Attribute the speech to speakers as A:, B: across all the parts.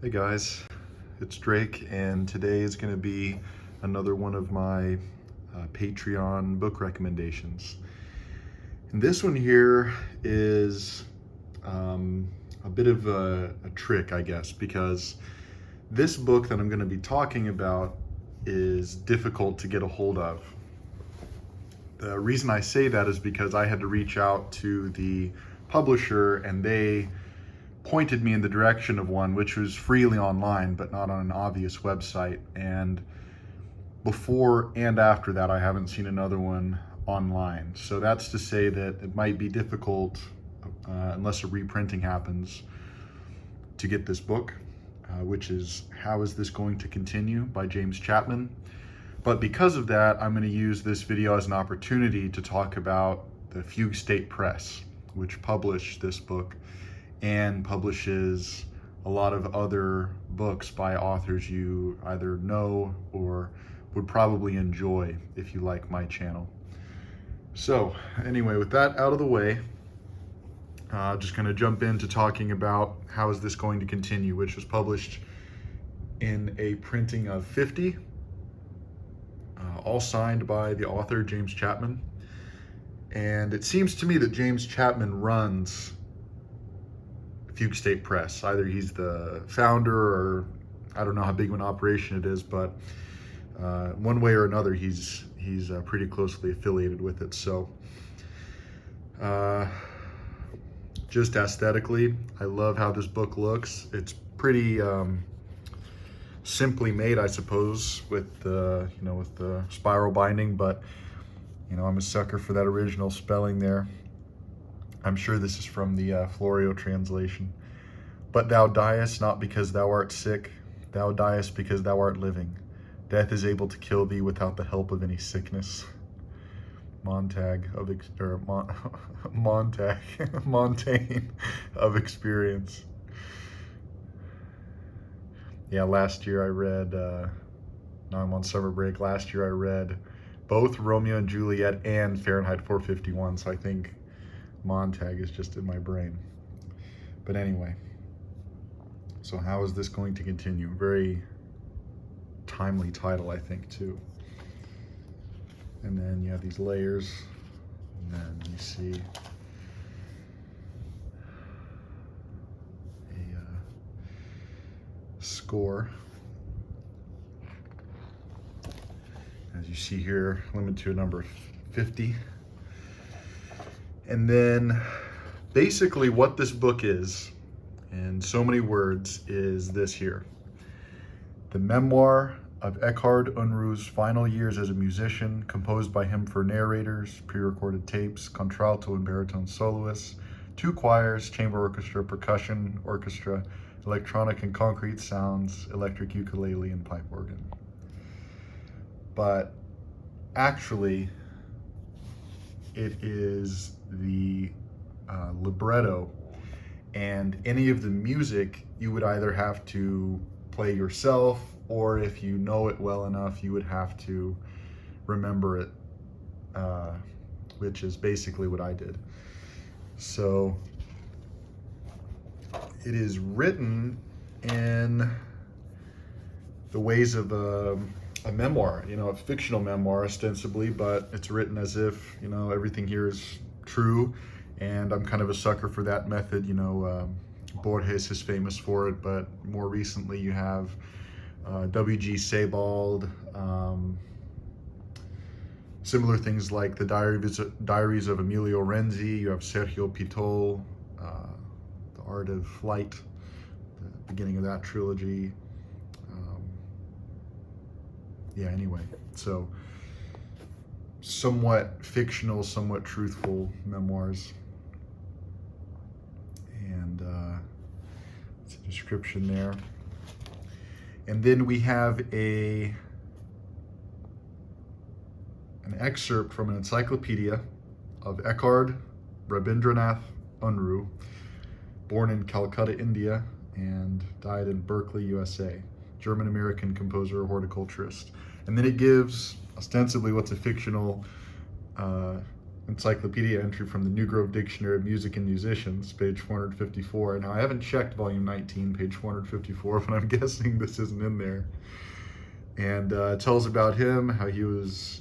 A: Hey guys, it's Drake, and today is going to be another one of my Patreon book recommendations. And this one here is a bit of a trick, I guess, because this book that I'm going to be talking about is difficult to get a hold of. The reason I say that is because I had to reach out to the publisher, and they pointed me in the direction of one which was freely online but not on an obvious website, and before and after that I haven't seen another one online. So that's to say that it might be difficult, unless a reprinting happens, to get this book, which is How Is This Going to Continue by James Chapman. But because of that, I'm going to use this video as an opportunity to talk about the Fugue State Press, which published this book and publishes a lot of other books by authors you either know or would probably enjoy if you like my channel. So anyway, with that out of the way, just going to jump into talking about How Is This Going to Continue, which was published in a printing of 50, all signed by the author, James Chapman. And it seems to me that James Chapman runs Fugue State Press. Either he's the founder, or I don't know how big of an operation it is, but one way or another, he's pretty closely affiliated with it. So just aesthetically, I love how this book looks. It's pretty simply made, I suppose, with the with the spiral binding, but I'm a sucker for that original spelling there. I'm sure this is from the Florio translation. But thou diest not because thou art sick, thou diest because thou art living. Death is able to kill thee without the help of any sickness. Montaigne of experience. Yeah, last year I read, now I'm on summer break, last year I read both Romeo and Juliet and Fahrenheit 451, so I think Montag is just in my brain. But anyway, so How Is This Going to Continue? Very timely title, I think, too. And then you have these layers, and then you see a score. As you see here, limited to a number of 50. And then basically what this book is, in so many words, is this here. The memoir of Eckhard Unruh's final years as a musician, composed by him for narrators, pre-recorded tapes, contralto and baritone soloists, 2 choirs, chamber orchestra, percussion orchestra, electronic and concrete sounds, electric ukulele, and pipe organ. But actually, it is the libretto, and any of the music you would either have to play yourself, or if you know it well enough, you would have to remember it, which is basically what I did. So it is written in the ways of a memoir, a fictional memoir ostensibly, but it's written as if, everything here is true. And I'm kind of a sucker for that method. Borges is famous for it, but more recently you have W.G. Sebald, similar things like the Diaries of Emilio Renzi. You have Sergio Pitol, The Art of Flight, the beginning of that trilogy. Anyway, so somewhat fictional, somewhat truthful memoirs. And it's a description there. And then we have an excerpt from an encyclopedia of Eckhard Rabindranath Unruh, born in Calcutta, India, and died in Berkeley, USA. German-American composer, horticulturist. And then it gives ostensibly what's a fictional encyclopedia entry from the New Grove Dictionary of Music and Musicians, page 454. Now, I haven't checked volume 19, page 454, but I'm guessing this isn't in there. And it tells about him, how he was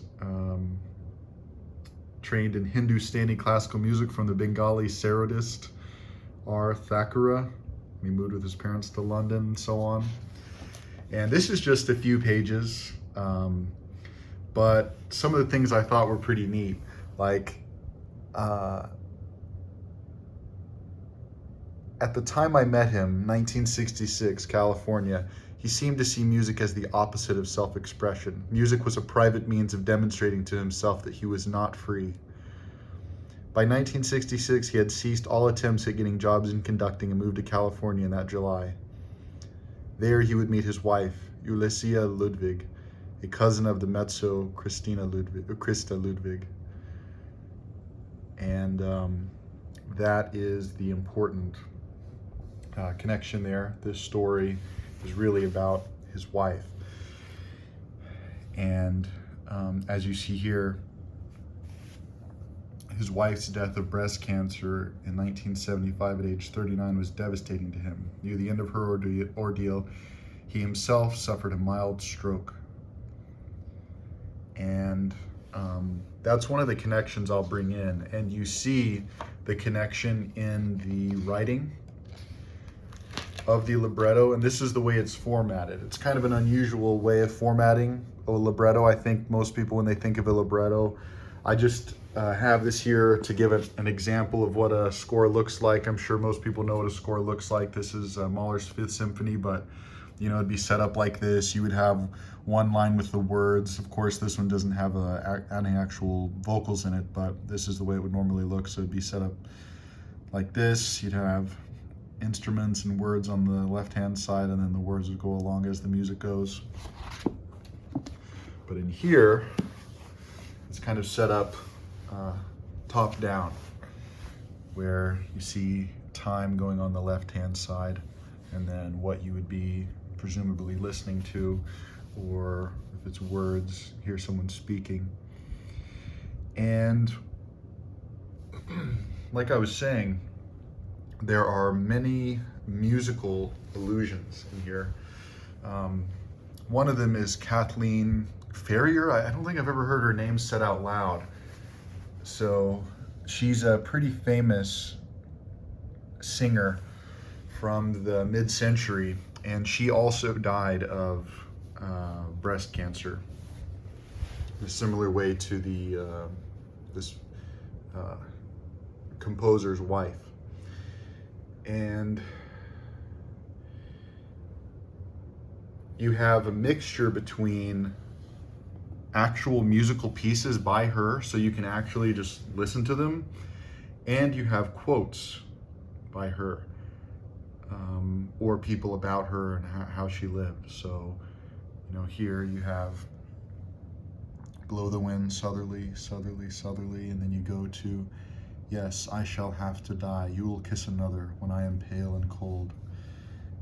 A: trained in Hindustani classical music from the Bengali serodist R. Thakura. He moved with his parents to London and so on. And this is just a few pages, but some of the things I thought were pretty neat. Like, at the time I met him, 1966, California, he seemed to see music as the opposite of self-expression. Music was a private means of demonstrating to himself that he was not free. By 1966, he had ceased all attempts at getting jobs in conducting and moved to California in that July. There he would meet his wife, Ulysia Ludwig, a cousin of the mezzo Christa Ludwig. And that is the important connection there. This story is really about his wife. And as you see here, his wife's death of breast cancer in 1975 at age 39 was devastating to him. Near the end of her ordeal, he himself suffered a mild stroke. And that's one of the connections I'll bring in. And you see the connection in the writing of the libretto, and this is the way it's formatted. It's kind of an unusual way of formatting a libretto. I think most people, when they think of a libretto, I just have this here to give an example of what a score looks like. I'm sure most people know what a score looks like. This is Mahler's Fifth Symphony, but it'd be set up like this. You would have one line with the words. Of course, this one doesn't have any actual vocals in it, but this is the way it would normally look. So it'd be set up like this. You'd have instruments and words on the left-hand side, and then the words would go along as the music goes. But in here, it's kind of set up top down, where you see time going on the left-hand side, and then what you would be presumably listening to, or if it's words, hear someone speaking. And like I was saying, there are many musical allusions in here. One of them is Kathleen Ferrier. I don't think I've ever heard her name said out loud. So she's a pretty famous singer from the mid-century, and she also died of breast cancer, in a similar way to this composer's wife. And you have a mixture between actual musical pieces by her, so you can actually just listen to them, and you have quotes by her, or people about her and how she lived. So, here you have blow the wind southerly, southerly, southerly, and then you go to, yes, I shall have to die, you will kiss another when I am pale and cold,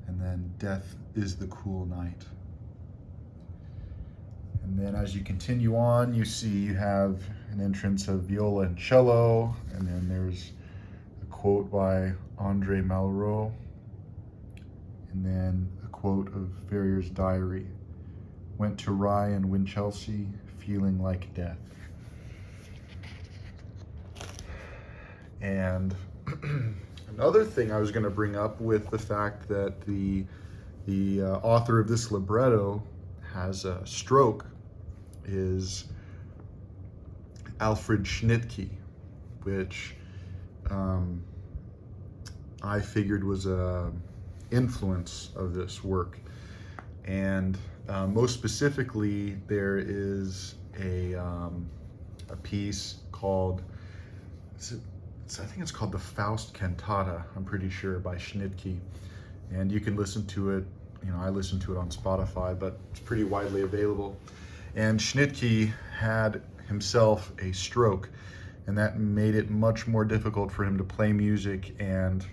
A: and then death is the cool night. And then as you continue on, you see you have an entrance of viola and cello, and then there's a quote by Andre Malraux, and then a quote of Ferrier's diary. Went to Rye and Winchelsea, feeling like death. And another thing I was going to bring up with the fact that the author of this libretto has a stroke is Alfred Schnittke, which I figured was a influence of this work. And most specifically, there is a piece called, I think it's called the Faust Cantata, I'm pretty sure, by Schnittke. And you can listen to it, I listen to it on Spotify, but it's pretty widely available. And Schnittke had himself a stroke, and that made it much more difficult for him to play music and,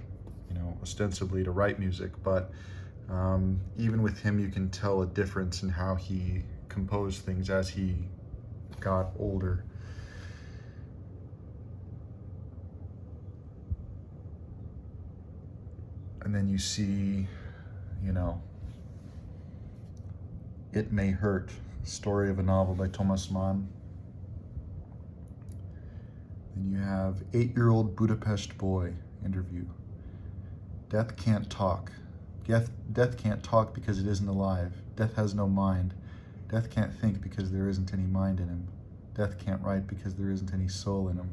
A: ostensibly to write music. But even with him, you can tell a difference in how he composed things as he got older. And then you see, you know, It May Hurt, story of a novel by Thomas Mann. Then you have 8-year-old Budapest boy interview. Death can't talk. Death can't talk because it isn't alive. Death has no mind. Death can't think because there isn't any mind in him. Death can't write because there isn't any soul in him.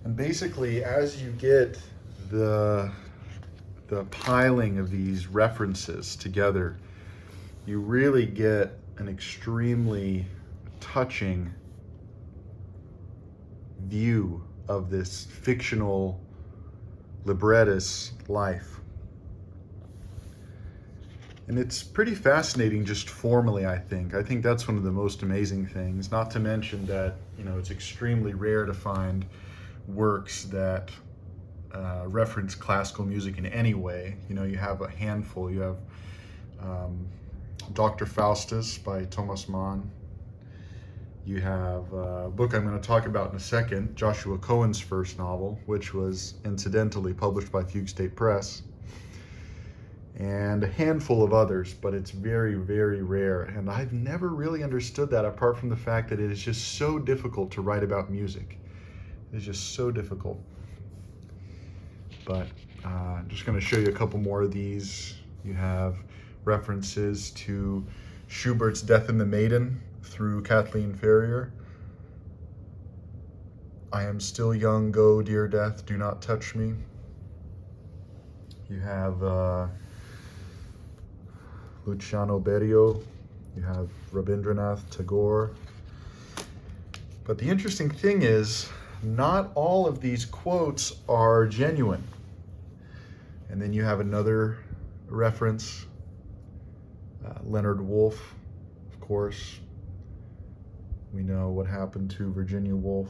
A: And basically, as you get the piling of these references together, you really get an extremely touching view of this fictional librettist's life. And it's pretty fascinating just formally, I think. I think that's one of the most amazing things, not to mention that, you know, it's extremely rare to find works that reference classical music in any way. You know, you have a handful. You have Dr. Faustus by Thomas Mann. You have a book I'm going to talk about in a second, Joshua Cohen's first novel, which was incidentally published by Fugue State Press, and a handful of others, but it's very, very rare. And I've never really understood that, apart from the fact that it is just so difficult to write about music. It's just so difficult. But I'm just going to show you a couple more of these. You have references to Schubert's Death in the Maiden through Kathleen Ferrier. I am still young, go, dear death, do not touch me. You have Luciano Berio. You have Rabindranath Tagore. But the interesting thing is, not all of these quotes are genuine. And then you have another reference, Leonard Woolf, of course. We know what happened to Virginia Woolf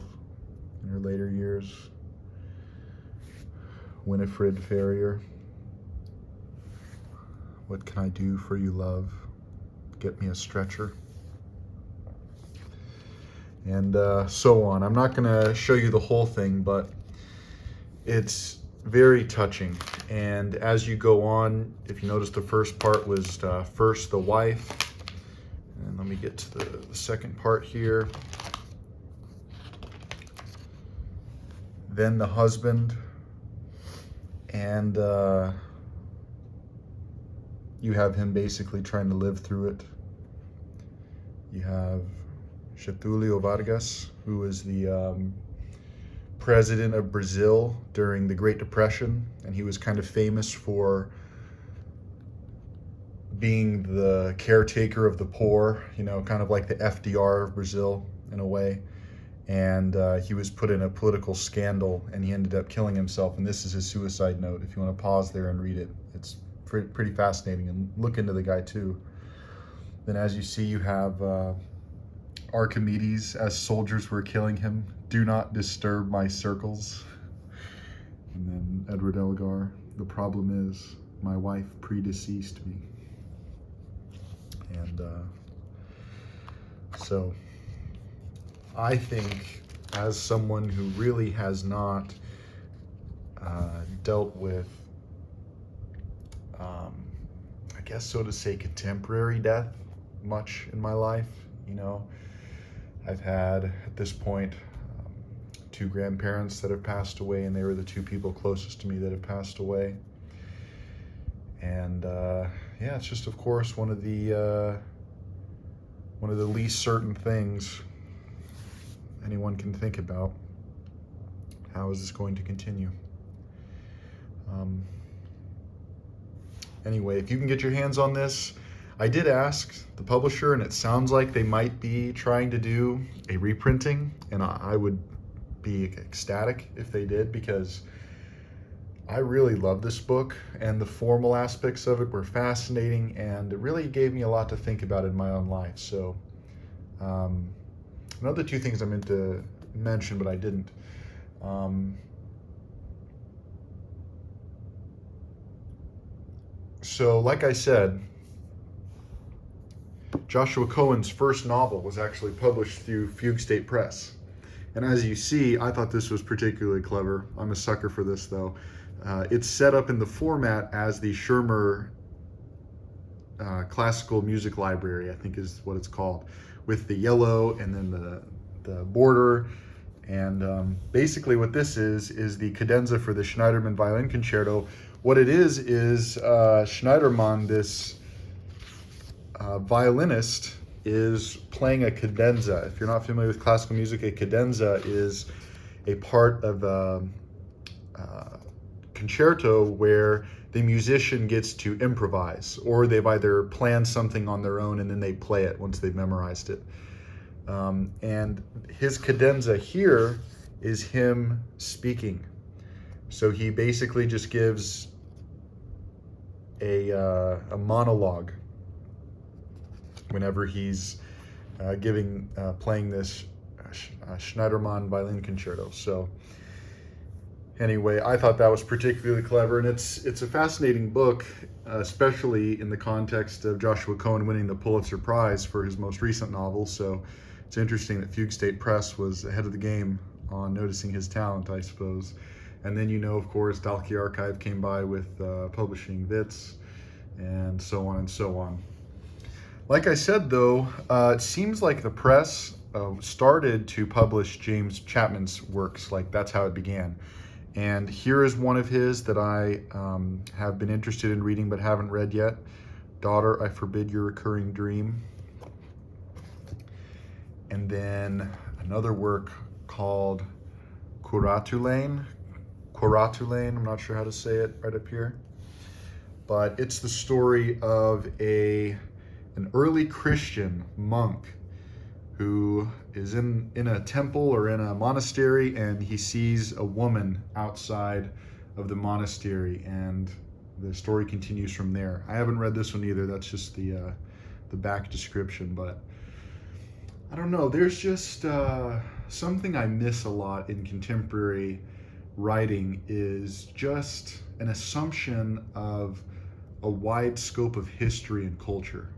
A: in her later years. Winifred Ferrier. What can I do for you, love? Get me a stretcher. And so on. I'm not going to show you the whole thing, but it's very touching. And as you go on, if you notice, the first part was first the wife. And let me get to the second part here. Then the husband. And you have him basically trying to live through it. You have Getúlio Vargas, who was the president of Brazil during the Great Depression, and he was kind of famous for being the caretaker of the poor, you know, kind of like the FDR of Brazil in a way. And he was put in a political scandal, and he ended up killing himself. And this is his suicide note. If you want to pause there and read it, it's pretty fascinating, and look into the guy too. Then, as you see, you have Archimedes, as soldiers were killing him, do not disturb my circles. And then Edward Elgar, the problem is my wife predeceased me. And so I think, as someone who really has not dealt with, I guess so to say, contemporary death much in my life, you know, I've had, at this point, 2 grandparents that have passed away, and they were the 2 people closest to me that have passed away. And yeah, it's just, of course, one of the least certain things anyone can think about. How is this going to continue? Anyway, if you can get your hands on this, I did ask the publisher, and it sounds like they might be trying to do a reprinting, and I would be ecstatic if they did, because I really love this book, and the formal aspects of it were fascinating, and it really gave me a lot to think about in my own life. So another 2 things I meant to mention, but I didn't. So like I said, Joshua Cohen's first novel was actually published through Fugue State Press. And as you see, I thought this was particularly clever. I'm a sucker for this, though. it's set up in the format as the Schirmer classical music library, I think is what it's called, with the yellow and then the border. And basically what this is the cadenza for the Schneiderman Violin Concerto. What it is Schneiderman, this violinist, is playing a cadenza. If you're not familiar with classical music, a cadenza is a part of a concerto where the musician gets to improvise, or they've either planned something on their own and then they play it once they've memorized it. And his cadenza here is him speaking. So he basically just gives a monologue whenever he's playing this Schneiderman Violin Concerto. So anyway, I thought that was particularly clever, and it's a fascinating book, especially in the context of Joshua Cohen winning the Pulitzer Prize for his most recent novel. So it's interesting that Fugue State Press was ahead of the game on noticing his talent, I suppose. And then, of course, Dalkey Archive came by with publishing Witz, and so on and so on. Like I said, though, it seems like the press started to publish James Chapman's works. Like, that's how it began. And here is one of his that I have been interested in reading but haven't read yet. Daughter, I Forbid Your Recurring Dream. And then another work called Kuratulain, I'm not sure how to say it right up here. But it's the story of an early Christian monk who is in a temple or in a monastery, and he sees a woman outside of the monastery, and the story continues from there. I haven't read this one either. That's just the back description, but I don't know. There's just something I miss a lot in contemporary writing, is just an assumption of a wide scope of history and culture.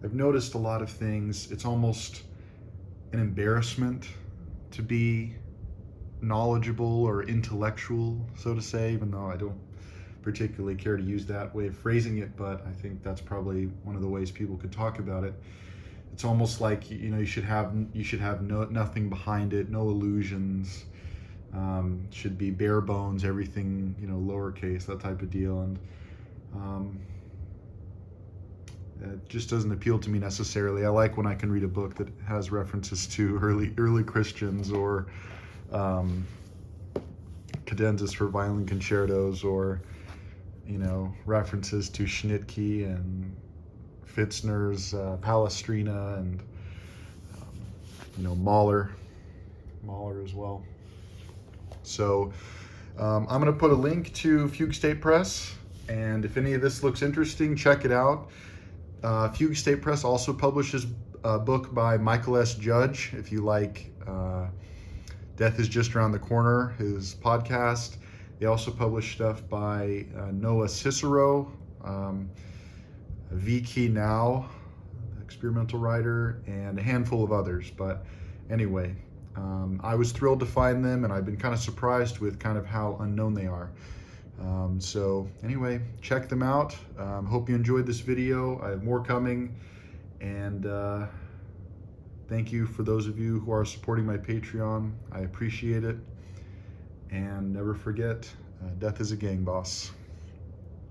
A: I've noticed a lot of things. It's almost an embarrassment to be knowledgeable or intellectual, so to say, even though I don't particularly care to use that way of phrasing it, but I think that's probably one of the ways people could talk about it. It's almost like, you should have nothing behind it, no illusions. Should be bare bones, everything, lowercase, that type of deal. And it just doesn't appeal to me necessarily. I like when I can read a book that has references to early Christians, or cadenzas for violin concertos, or references to Schnittke and Fitzner's Palestrina, and Mahler as well. So I'm going to put a link to Fugue State Press, and if any of this looks interesting, check it out. Fugue State Press also publishes a book by Michael S. Judge. If you like Death is Just Around the Corner, his podcast. They also publish stuff by Noah Cicero, Vicky Now, experimental writer, and a handful of others. But anyway, I was thrilled to find them, and I've been kind of surprised with kind of how unknown they are. So anyway, check them out. Hope you enjoyed this video. I have more coming, and thank you for those of you who are supporting my Patreon. I appreciate it. And never forget, death is a gang boss.